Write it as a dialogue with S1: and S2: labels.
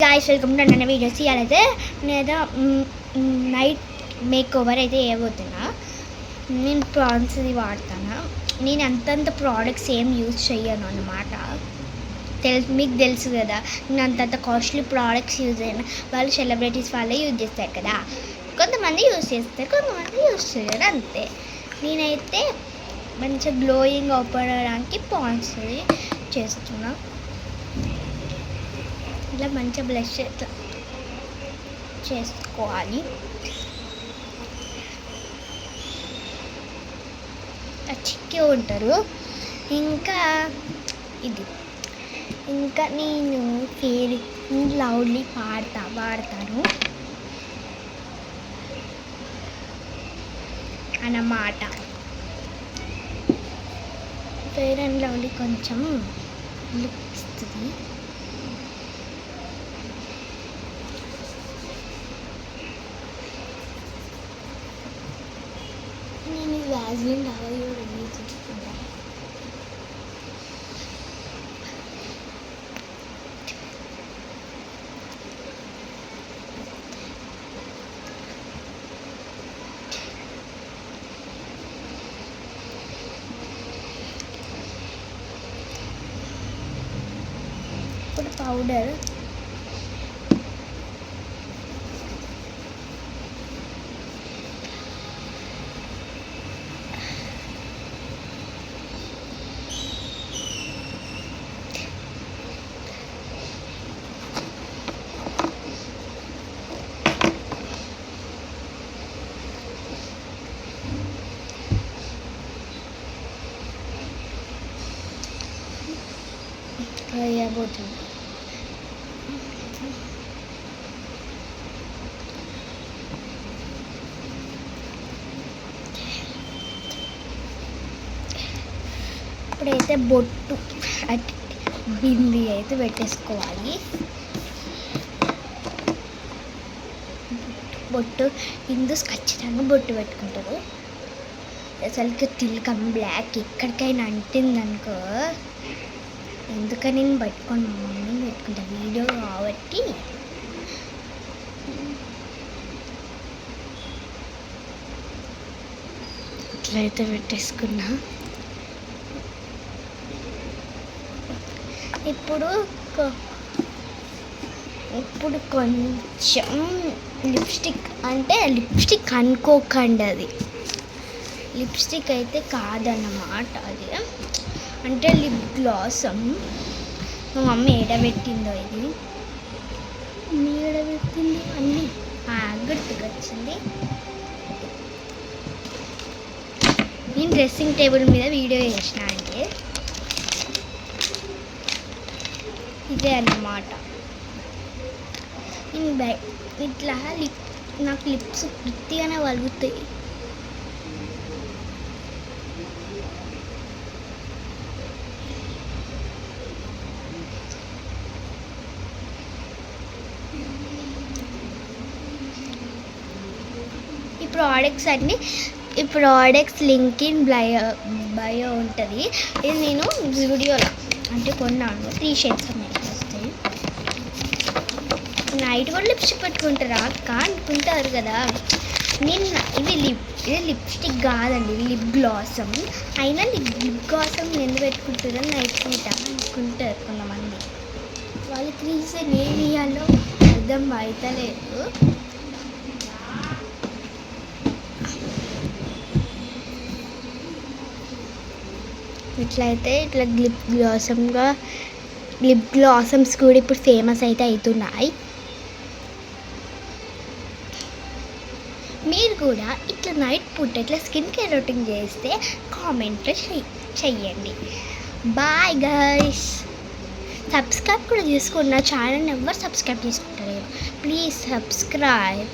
S1: Guys welcome to అన్న videos. ఇవాళైతే నేను night make over అయితే వేయబోతున్నా. నేను ప్రాన్స్ ఇది వాడతాను. నేను అంతంత ప్రోడక్ట్స్ ఏం యూజ్ చేయను అన్నమాట. మీకు తెలుసు కదా, నేను అంతంత కాస్ట్లీ ప్రోడక్ట్స్ యూజ్ చేయను. వాళ్ళు సెలబ్రిటీస్ వాళ్ళే యూజ్ చేస్తారు కదా. కొంతమంది యూజ్ చేస్తారు, కొంతమంది యూజ్ చేయరు, అంతే. నేనైతే మంచిగా గ్లోయింగ్ అవ్వడానికి పాండ్స్ చేస్తున్నా. ఇలా మంచిగా బ్లష్ చేసుకోవాలి. చిక్కే ఉంటారు. ఇంకా నేను ఫేర్ లవ్లీ వాడతాను అన్నమాట. ఫెయిర్ అండ్ లవ్లీ కొంచెం లుక్ ఇస్తుంది. నేను వ్యాజ్లిన్ లాగా యూజ్ చేసుకుంటాను. ఇప్పుడు పౌడర్ వేయబోతుంది. ఇప్పుడైతే బొట్టు బింది అయితే పెట్టేసుకోవాలి. బొట్టు హిందూస్ ఖచ్చితంగా బొట్టు పెట్టుకుంటారు. అసలుకి తిలకం బ్లాక్ ఎక్కడికైనా అంటిందనుకో, ఎందుకని నేను పెట్టుకోను, మా మమ్మీ పెట్టుకుంటా వీడియో కాబట్టి. ఇట్లయితే పెట్టేసుకున్నా. ఇప్పుడు కొంచెం లిప్స్టిక్, అంటే లిప్స్టిక్ అనుకోకండి, అది లిప్స్టిక్ అయితే కాదన్నమాట. అది అంటే లిప్ గ్లాసం. మా మమ్మీ ఏడబెట్టిందో, ఇది మమ్మీ ఏడబెట్టింది అన్నీ గుర్తుకొచ్చింది. నేను డ్రెస్సింగ్ టేబుల్ మీద వీడియో చేసిన, అంటే ఇదే అన్నమాట. ఇట్లా నాకు లిప్స్ వృత్తిగానే వలుగుతాయి. ఈ ప్రోడక్ట్స్ లింక్ ఇన్ బయో ఉంటుంది. ఇది నేను జూడియోలో అంటే కొన్నాను. 3 షేడ్స్ ఉన్నాయి వస్తాయి. నైట్ కూడా లిప్స్టిక్ పెట్టుకుంటారా అక్క అనుకుంటారు కదా. ఇది లిప్స్టిక్ కాదండి, లిప్ గ్లాసం. అయినా లిప్ గ్లాసం ఎందుకు పెట్టుకుంటారో నైట్ పూట అనుకుంటారు కొంతమంది. వాళ్ళకి రీజన్ ఏమి ఇవ్వాలో అర్థం అవుతలేదు. ఇట్లయితే ఇట్లా లిప్ గ్లాసమ్స్ కూడా ఇప్పుడు ఫేమస్ అయితే అవుతున్నాయి. మీరు కూడా ఇట్లా నైట్ పూట ఇట్లా స్కిన్ కేర్ రొటీన్ చేస్తే కామెంట్లో చెయ్యండి. Bye guys. సబ్స్క్రైబ్ కూడా చేసుకోండి. నా ఛానల్ని ఎవరు సబ్స్క్రైబ్ చేసుకుంటారు, ప్లీజ్ సబ్స్క్రైబ్.